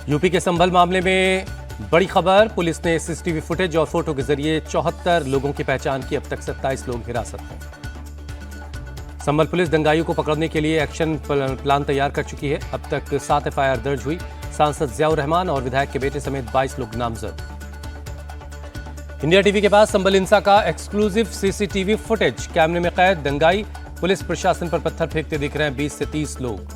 UP के संभल मामले में बड़ी खबर। पुलिस ने सीसीटीवी फुटेज और फोटो के जरिए 74 लोगों की पहचान की। अब तक 27 लोग हिरासत में। संभल पुलिस दंगाइयों को पकड़ने के लिए एक्शन प्लान तैयार कर चुकी है। अब तक 7 एफआईआर दर्ज हुई। सांसद जियाउर रहमान और विधायक के बेटे समेत 22 लोग नामजद। इंडिया टीवी के पास संभल हिंसा का एक्सक्लूसिव सीसीटीवी फुटेज। कैमरे में कैद दंगाई। पुलिस प्रशासन पर पत्थर फेंकते दिख रहे हैं 20 से 30 लोग।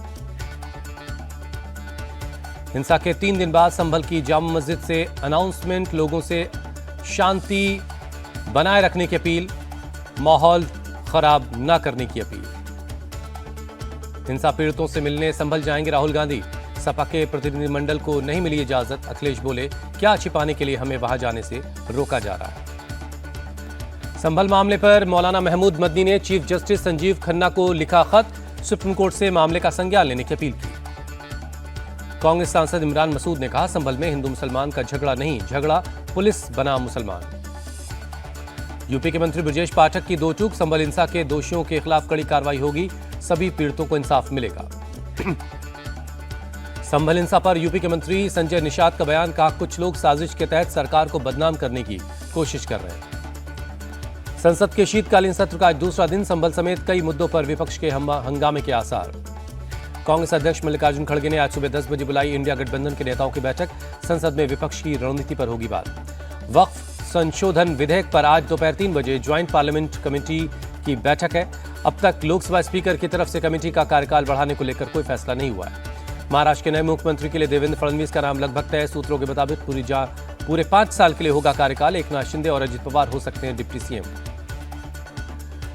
हिंसा के 3 दिन बाद संभल की जामा मस्जिद से अनाउंसमेंट। लोगों से शांति बनाए रखने की अपील, माहौल खराब न करने की अपील। हिंसा पीड़ितों से मिलने संभल जाएंगे राहुल गांधी। सपा के प्रतिनिधिमंडल को नहीं मिली इजाजत। अखिलेश बोले, क्या छिपाने के लिए हमें वहां जाने से रोका जा रहा है। संभल मामले पर मौलाना महमूद मदनी ने चीफ जस्टिस संजीव खन्ना को लिखा खत। सुप्रीम कोर्ट से मामले का संज्ञान लेने की अपील की। कांग्रेस सांसद इमरान मसूद ने कहा, संभल में हिंदू मुसलमान का झगड़ा नहीं, झगड़ा पुलिस बनाम मुसलमान। यूपी के मंत्री ब्रजेश पाठक की दो चूक। संभल हिंसा के दोषियों के खिलाफ कड़ी कार्रवाई होगी। सभी पीड़ितों को इंसाफ मिलेगा। संभल हिंसा पर यूपी के मंत्री संजय निषाद का बयान। कहा, कुछ लोग साजिश के तहत सरकार को बदनाम करने की कोशिश कर रहे हैं। संसद के शीतकालीन सत्र का आज दूसरा दिन। संभल समेत कई मुद्दों पर विपक्ष के हंगामे के आसार। कांग्रेस अध्यक्ष मल्लिकार्जुन खड़गे ने आज सुबह 10 बजे बुलाई इंडिया गठबंधन के नेताओं की बैठक। संसद में विपक्ष की रणनीति पर होगी बात। वक्फ संशोधन विधेयक पर आज दोपहर 3 बजे ज्वाइंट पार्लियामेंट कमेटी की बैठक है। अब तक लोकसभा स्पीकर की तरफ से कमेटी का कार्यकाल बढ़ाने को लेकर कोई फैसला नहीं हुआ है। महाराष्ट्र के नए मुख्यमंत्री के लिए देवेंद्र फडणवीस का नाम लगभग तय। सूत्रों के मुताबिक पूरे 5 साल के लिए होगा कार्यकाल। एकनाथ शिंदे और अजित पवार हो सकते हैं डिप्टी सीएम।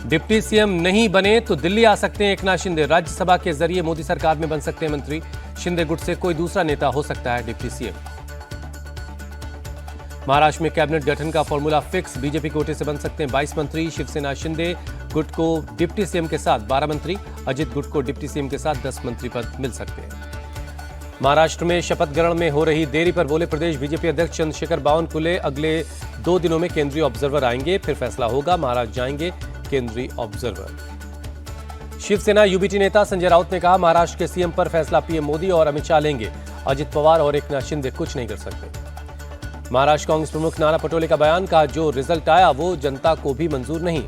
डिप्टी सीएम नहीं बने तो दिल्ली आ सकते हैं एकनाथ शिंदे। राज्यसभा के जरिए मोदी सरकार में बन सकते हैं मंत्री। शिंदे गुट से कोई दूसरा नेता हो सकता है डिप्टी सीएम। महाराष्ट्र में कैबिनेट गठन का फॉर्मूला फिक्स। बीजेपी कोटे से बन सकते हैं 22 मंत्री। शिवसेना शिंदे गुट को डिप्टी सीएम के साथ 12 मंत्री, अजित गुट को डिप्टी सीएम के साथ 10 मंत्री पद मिल सकते हैं। महाराष्ट्र में शपथ ग्रहण में हो रही देरी पर बोले प्रदेश बीजेपी अध्यक्ष चंद्रशेखर बावनकुले, अगले 2 दिनों में केंद्रीय ऑब्जर्वर आएंगे, फिर फैसला होगा। महाराष्ट्र जाएंगे केंद्रीय ऑब्जर्वर। शिवसेना यूबीटी नेता संजय राउत ने कहा, महाराष्ट्र के सीएम पर फैसला पीएम मोदी और अमित शाह लेंगे। अजित पवार और एकनाथ शिंदे कुछ नहीं कर सकते। महाराष्ट्र कांग्रेस प्रमुख नाना पटोले का बयान। कहा, जो रिजल्ट आया वो जनता को भी मंजूर नहीं।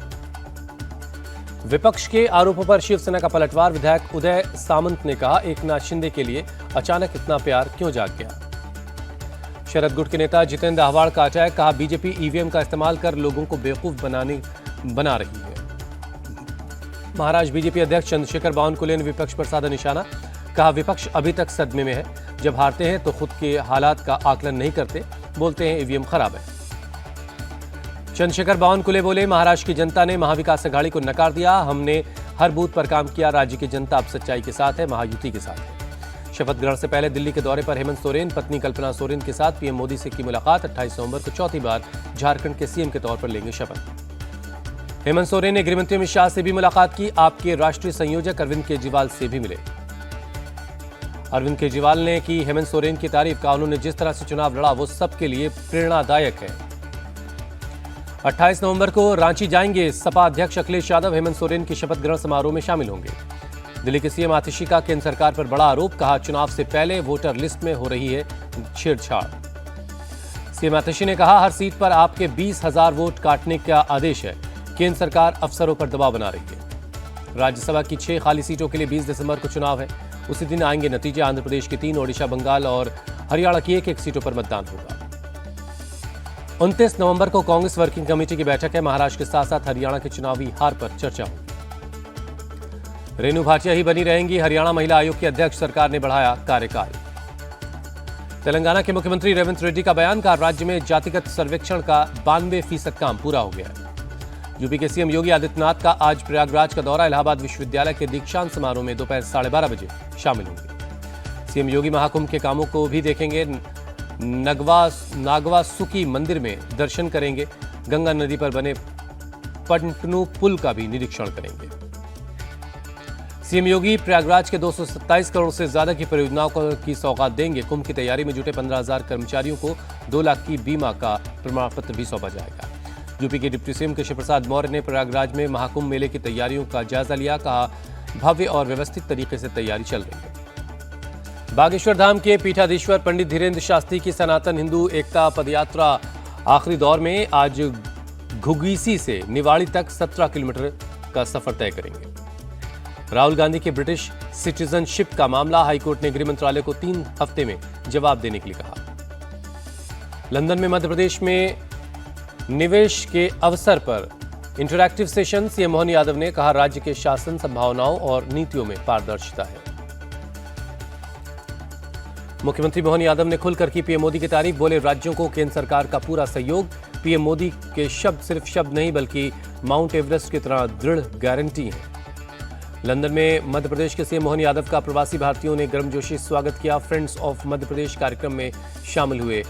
विपक्ष के आरोपों पर शिवसेना का पलटवार। विधायक उदय सामंत ने कहा, एकनाथ शिंदे के लिए अचानक इतना प्यार क्यों जाग गया। शरद गुट के नेता जितेंद्र अहवाड़ का अटैक। कहा, बीजेपी ईवीएम का इस्तेमाल कर लोगों को बेवकूफ बना रही है। महाराष्ट्र बीजेपी अध्यक्ष चंद्रशेखर बावनकुले ने विपक्ष पर साधा निशाना। कहा, विपक्ष अभी तक सदमे में है। जब हारते हैं तो खुद के हालात का आकलन नहीं करते, बोलते हैं ईवीएम खराब है। चंद्रशेखर बावनकुले बोले, महाराष्ट्र की जनता ने महाविकास अघाड़ी को नकार दिया। हमने हर बूथ पर काम किया। राज्य की जनता अब सच्चाई के साथ है, महायुति के साथ है। शपथ ग्रहण से पहले दिल्ली के दौरे पर हेमंत सोरेन। पत्नी कल्पना सोरेन के साथ पीएम मोदी से की मुलाकात। 28 नवंबर को चौथी बार झारखंड के सीएम के तौर पर लेंगे शपथ। हेमंत सोरेन ने गृहमंत्री अमित शाह से भी मुलाकात की। आपके राष्ट्रीय संयोजक अरविंद केजरीवाल से भी मिले। अरविंद केजरीवाल ने की हेमंत सोरेन की तारीफ। कहा, उन्होंने जिस तरह से चुनाव लड़ा वो सबके लिए प्रेरणादायक है। 28 नवंबर को रांची जाएंगे सपा अध्यक्ष अखिलेश यादव। हेमंत सोरेन की शपथ ग्रहण समारोह में शामिल होंगे। दिल्ली के सीएम आतिशी का केंद्र सरकार पर बड़ा आरोप। कहा, चुनाव से पहले वोटर लिस्ट में हो रही है छेड़छाड़। सीएम आतिशी ने कहा, हर सीट पर आपके 20,000 वोट काटने का आदेश है। केंद्र सरकार अफसरों पर दबाव बना रही है। राज्यसभा की 6 खाली सीटों के लिए 20 दिसंबर को चुनाव है। उसी दिन आएंगे नतीजे। आंध्र प्रदेश की 3, ओडिशा, बंगाल और हरियाणा की 1-1 सीटों पर मतदान होगा। 29 नवंबर को कांग्रेस वर्किंग कमेटी की बैठक है। महाराष्ट्र के साथ साथ हरियाणा के चुनावी हार पर चर्चा होगी। रेणु भाटिया ही बनी रहेंगी हरियाणा महिला आयोग की अध्यक्ष। सरकार ने बढ़ाया कार्यकाल। तेलंगाना के मुख्यमंत्री रेवंत रेड्डी का बयान। का राज्य में जातिगत सर्वेक्षण का 92% काम पूरा हो गया है। यूपी के सीएम योगी आदित्यनाथ का आज प्रयागराज का दौरा। इलाहाबाद विश्वविद्यालय के दीक्षांत समारोह में दोपहर 12:30 बजे शामिल होंगे। सीएम योगी महाकुंभ के कामों को भी देखेंगे। नागवासुकी मंदिर में दर्शन करेंगे। गंगा नदी पर बने पंटनू पुल का भी निरीक्षण करेंगे। सीएम योगी प्रयागराज के 227 करोड़ से ज्यादा की परियोजनाओं की सौगात देंगे। कुंभ की तैयारी में जुटे 15,000 कर्मचारियों को 2 लाख की बीमा का प्रमाण पत्र भी सौंपा जाएगा। यूपी के डिप्टी सीएम कृष्ण प्रसाद मौर्य ने प्रयागराज में महाकुंभ मेले की तैयारियों का जायजा लिया। कहा, भव्य और व्यवस्थित तरीके से तैयारी चल रही है। बागेश्वर धाम के पीठाधीश्वर पंडित धीरेन्द्र शास्त्री की सनातन हिंदू एकता पदयात्रा आखिरी दौर में आज घुगीसी से निवाड़ी तक 17 किलोमीटर का सफर तय करेंगे। राहुल गांधी के ब्रिटिश सिटीजनशिप का मामला हाईकोर्ट ने गृह मंत्रालय को 3 हफ्ते में जवाब देने के लिए कहा। लंदन में मध्य प्रदेश में निवेश के अवसर पर interactive session CM Mohan Yadav ने कहा, राज्य के शासन संभावनाओं और नीतियों में पारदर्शिता है। मुख्यमंत्री मोहन यादव ने खुलकर की पीएम मोदी की तारीफ, बोले राज्यों को केंद्र सरकार का पूरा सहयोग। पीएम मोदी के शब्द सिर्फ शब्द नहीं बल्कि माउंट एवरेस्ट की तरह दृढ़ गारंटी है। लंदन में मध्य प्रदेश के सीएम मोहन यादव का प्रवासी भारतीयों ने गर्मजोशी स्वागत किया। फ्रेंड्स ऑफ मध्य प्रदेश कार्यक्रम में शामिल हुए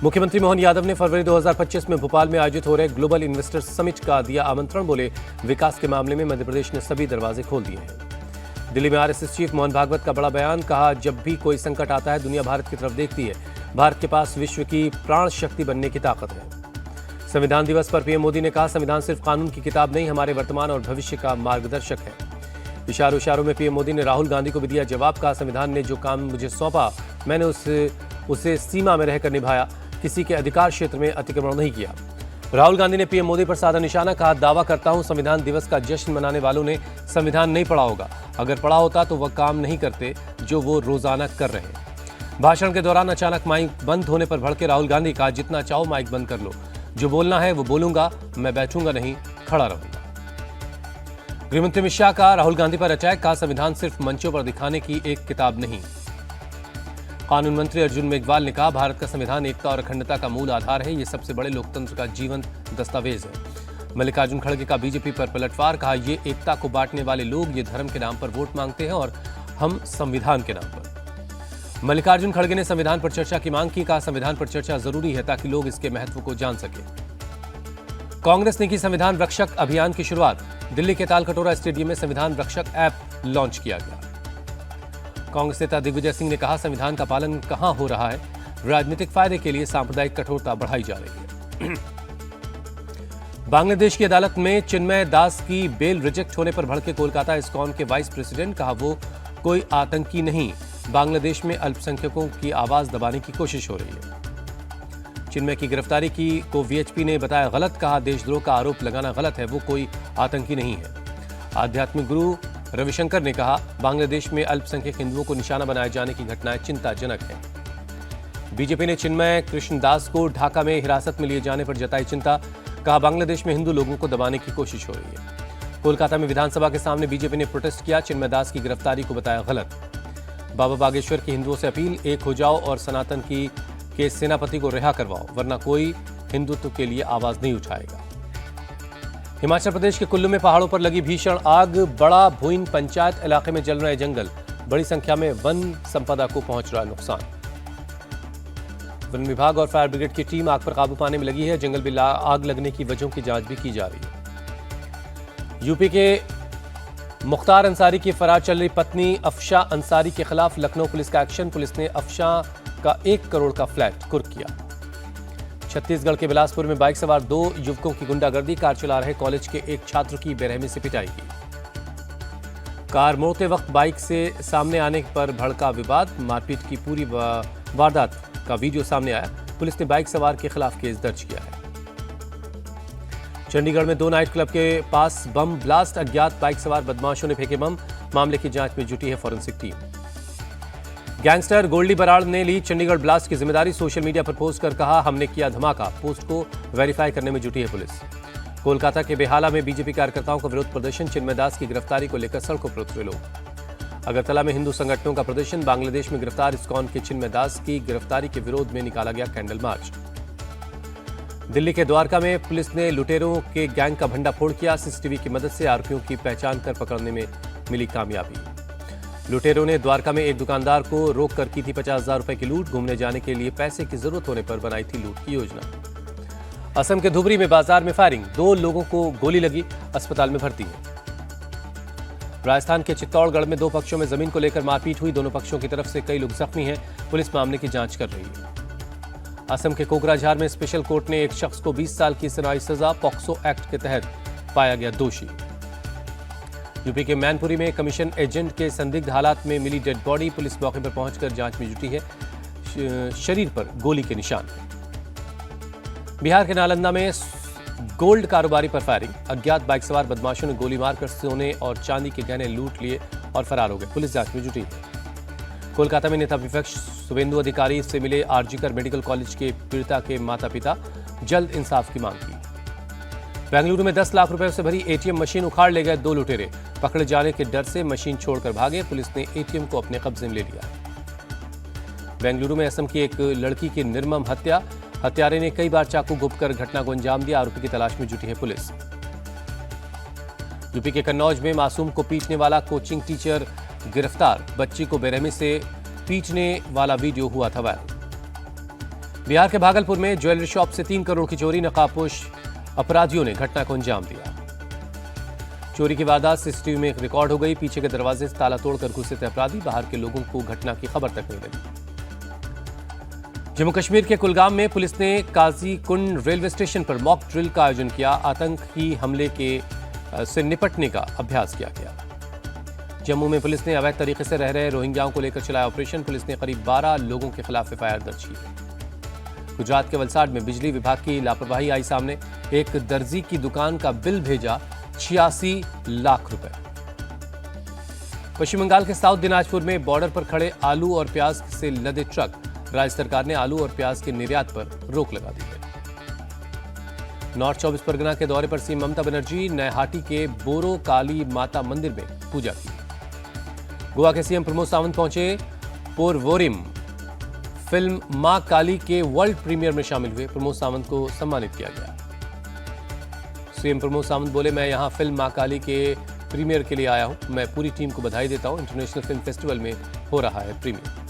मुख्यमंत्री मोहन यादव ने फरवरी 2025 में भोपाल में आयोजित हो रहे ग्लोबल इन्वेस्टर्स समिट का दिया आमंत्रण, बोले विकास के मामले में मध्य प्रदेश ने सभी दरवाजे खोल दिए हैं। दिल्ली में आरएसएस चीफ मोहन भागवत का बड़ा बयान, कहा जब भी कोई संकट आता है दुनिया भारत की तरफ देखती है। भारत के पास विश्व की प्राण शक्ति बनने की ताकत है। संविधान दिवस पर पीएम मोदी ने कहा, संविधान सिर्फ कानून की किताब नहीं, हमारे वर्तमान और भविष्य का मार्गदर्शक है। इशारों में पीएम मोदी ने राहुल गांधी को भी दिया जवाब, कहा संविधान ने जो काम मुझे सौंपा मैंने उसे सीमा में रहकर निभाया, किसी के अधिकार क्षेत्र में अतिक्रमण नहीं किया। राहुल गांधी ने पीएम मोदी पर साधा निशाना, कहा दावा करता हूं संविधान दिवस का जश्न मनाने वालों ने संविधान नहीं पढ़ा होगा। अगर पढ़ा होता तो वह काम नहीं करते जो वो रोजाना कर रहे हैं। भाषण के दौरान अचानक माइक बंद होने पर भड़के राहुल गांधी, कहा जितना चाहो माइक बंद कर लो, जो बोलना है वो बोलूंगा, मैं बैठूंगा नहीं, खड़ा रहूंगा। गृहमंत्री अमित शाह का राहुल गांधी पर अटैक, कहा संविधान सिर्फ मंचों पर दिखाने की एक किताब नहीं। कानून मंत्री अर्जुन मेघवाल ने कहा, भारत का संविधान एकता और अखंडता का मूल आधार है, ये सबसे बड़े लोकतंत्र का जीवंत दस्तावेज है। मल्लिकार्जुन खड़गे का बीजेपी पर पलटवार, कहा ये एकता को बांटने वाले लोग ये धर्म के नाम पर वोट मांगते हैं और हम संविधान के नाम पर। मल्लिकार्जुन खड़गे ने संविधान पर चर्चा की मांग की, कहा संविधान पर चर्चा जरूरी है ताकि लोग इसके महत्व को जान सके। कांग्रेस ने की संविधान रक्षक अभियान की शुरुआत, दिल्ली के तालकटोरा स्टेडियम में संविधान रक्षक ऐप लॉन्च किया गया। कांग्रेस नेता दिग्विजय सिंह ने कहा, संविधान का पालन कहां हो रहा है, राजनीतिक फायदे के लिए सांप्रदायिक कठोरता बढ़ाई जा रही है। बांग्लादेश की अदालत में चिन्मय दास की बेल रिजेक्ट होने पर भड़के कोलकाता इस्कॉन के वाइस प्रेसिडेंट, कहा वो कोई आतंकी नहीं, बांग्लादेश में अल्पसंख्यकों की आवाज दबाने की कोशिश हो रही है। चिन्मय की गिरफ्तारी को वीएचपी ने बताया गलत, कहा देशद्रोह का आरोप लगाना गलत है, वो कोई आतंकी नहीं है। आध्यात्मिक गुरु रविशंकर ने कहा, बांग्लादेश में अल्पसंख्यक हिंदुओं को निशाना बनाए जाने की घटनाएं चिंताजनक है। बीजेपी ने चिन्मय कृष्णदास को ढाका में हिरासत में लिए जाने पर जताई चिंता, कहा बांग्लादेश में हिंदू लोगों को दबाने की कोशिश हो रही है। कोलकाता में विधानसभा के सामने बीजेपी ने प्रोटेस्ट किया, चिन्मय दास की गिरफ्तारी को बताया गलत। बाबा बागेश्वर की हिंदुओं से अपील, एक हो जाओ और सनातन के सेनापति को रिहा करवाओ, वरना कोई हिंदुत्व के लिए आवाज नहीं उठाएगा। हिमाचल प्रदेश के कुल्लू में पहाड़ों पर लगी भीषण आग, बड़ा भूइन पंचायत इलाके में जल रहे जंगल, बड़ी संख्या में वन संपदा को पहुंच रहा नुकसान। वन विभाग और फायर ब्रिगेड की टीम आग पर काबू पाने में लगी है। जंगल में आग लगने की वजहों की जांच भी की जा रही है। यूपी के मुख्तार अंसारी की फरार चल रही पत्नी अफशा अंसारी के खिलाफ लखनऊ पुलिस का एक्शन, पुलिस ने अफशा का 1 करोड़ का फ्लैट कुर्क किया। छत्तीसगढ़ के बिलासपुर में बाइक सवार 2 युवकों की गुंडागर्दी, कार चला रहे कॉलेज के एक छात्र की बेरहमी से पिटाई की। कार मोड़ते वक्त बाइक से सामने आने पर भड़का विवाद, मारपीट की पूरी वारदात का वीडियो सामने आया। पुलिस ने बाइक सवार के खिलाफ केस दर्ज किया है। चंडीगढ़ में 2 नाइट क्लब के पास बम ब्लास्ट, अज्ञात बाइक सवार बदमाशों ने फेंके बम, मामले की जांच में जुटी है forensic team. Gangster Goldy Brar ने ली चंडीगढ़ ब्लास्ट की जिम्मेदारी, सोशल मीडिया पर पोस्ट कर कहा हमने किया धमाका, पोस्ट को वेरीफाई करने में जुटी है पुलिस। कोलकाता के बेहाला में बीजेपी कार्यकर्ताओं का विरोध प्रदर्शन, चिन्मय दास की गिरफ्तारी को लेकर सड़कों पर उतरे लोग। अगरतला में हिंदू संगठनों का प्रदर्शन, बांग्लादेश में गिरफ्तार इस्कॉन के चिन्मय दास की गिरफ्तारी के विरोध में निकाला गया कैंडल मार्च। दिल्ली के द्वारका में पुलिस ने लुटेरों के गैंग का भंडाफोड़ किया, सीसीटीवी की मदद से आरोपियों की पहचान कर पकड़ने में मिली कामयाबी। लुटेरों ने द्वारका में एक दुकानदार को रोककर की थी 50,000 रुपए की लूट, घूमने जाने के लिए पैसे की जरूरत होने पर बनाई थी लूट की योजना। असम के धुबरी में बाजार में फायरिंग, 2 लोगों को गोली लगी, अस्पताल में भर्ती है। राजस्थान के चित्तौड़गढ़ में 2 पक्षों में जमीन को लेकर मारपीट हुई, दोनों पक्षों की तरफ से कई लोग जख्मी हैं, पुलिस मामले की जांच कर रही है। असम के कोकराझार में स्पेशल कोर्ट ने एक शख्स को 20 साल की सुनाई सजा, पॉक्सो एक्ट के तहत पाया गया दोषी। यूपी के मैनपुरी में कमीशन एजेंट के संदिग्ध हालात में मिली डेड बॉडी, पुलिस मौके पर पहुंचकर जांच में जुटी है। शरीर पर गोली के निशान। बिहार के नालंदा में गोल्ड कारोबारी पर फायरिंग, अज्ञात बाइक सवार बदमाशों ने गोली मारकर सोने और चांदी के गहने लूट लिए और फरार हो गए, पुलिस जांच में जुटी है। कोलकाता में नेता विपक्ष शुभेंदु अधिकारी से मिले आरजीकर मेडिकल कॉलेज के पीड़िता के माता पिता, जल्द इंसाफ की मांग की। बेंगलुरु में 10 लाख रुपए से भरी एटीएम मशीन उखाड़ ले गए 2 लुटेरे, पकड़े जाने के डर से मशीन छोड़कर भागे, पुलिस ने एटीएम को अपने कब्जे में ले लिया। बेंगलुरु में असम की एक लड़की की निर्मम हत्या, हत्यारे ने कई बार चाकू घोंपकर घटना को अंजाम दिया, आरोपी की तलाश में जुटी है पुलिस। यूपी के कन्नौज में मासूम को पीटने वाला कोचिंग टीचर गिरफ्तार, बच्ची को बेरहमी से पीटने वाला वीडियो हुआ था वायरल। बिहार के भागलपुर में ज्वेलरी शॉप से 3 करोड़ की चोरी, नकाबपोश अपराधियों ने घटना को अंजाम दिया। चोरी की वारदात सीसीटीवी में रिकॉर्ड हो गई, पीछे के दरवाजे से ताला तोड़कर घुसे थे अपराधी, बाहर के लोगों को घटना की खबर तक नहीं लगी। जम्मू कश्मीर के कुलगाम में पुलिस ने काजी कुंड रेलवे स्टेशन पर मॉक ड्रिल का आयोजन किया, आतंकी हमले से निपटने का अभ्यास किया गया। जम्मू में पुलिस ने अवैध तरीके से रह रहे रोहिंग्याओं को लेकर चलाया ऑपरेशन, पुलिस ने करीब 12 लोगों के खिलाफ एफआईआर दर्ज की। गुजरात के वलसाड में बिजली विभाग की लापरवाही आई सामने, एक दर्जी की दुकान का बिल भेजा 86 लाख रुपए। पश्चिम बंगाल के साउथ दिनाजपुर में बॉर्डर पर खड़े आलू और प्याज से लदे ट्रक, राज्य सरकार ने आलू और प्याज के निर्यात पर रोक लगा दी है। नॉर्थ 24 परगना के दौरे पर सीएम ममता बनर्जी नयहाटी के बोरो काली माता मंदिर में पूजा की। गोवा के सीएम प्रमोद सावंत पहुंचे पोरवोरिम, फिल्म मां काली के वर्ल्ड प्रीमियर में शामिल हुए, प्रमोद सावंत को सम्मानित किया गया। सीएम प्रमोद सावंत बोले, मैं यहां फिल्म मां काली के प्रीमियर के लिए आया हूं, मैं पूरी टीम को बधाई देता हूं, इंटरनेशनल फिल्म फेस्टिवल में हो रहा है प्रीमियर।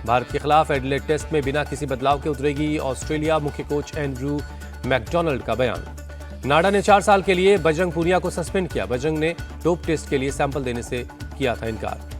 भारत के खिलाफ एडिलेड टेस्ट में बिना किसी बदलाव के उतरेगी ऑस्ट्रेलिया, मुख्य कोच एंड्रू मैकडोनाल्ड का बयान। नाडा ने 4 साल के लिए बजरंग पुनिया को सस्पेंड किया, बजरंग ने डोप टेस्ट के लिए सैंपल देने से किया था इनकार।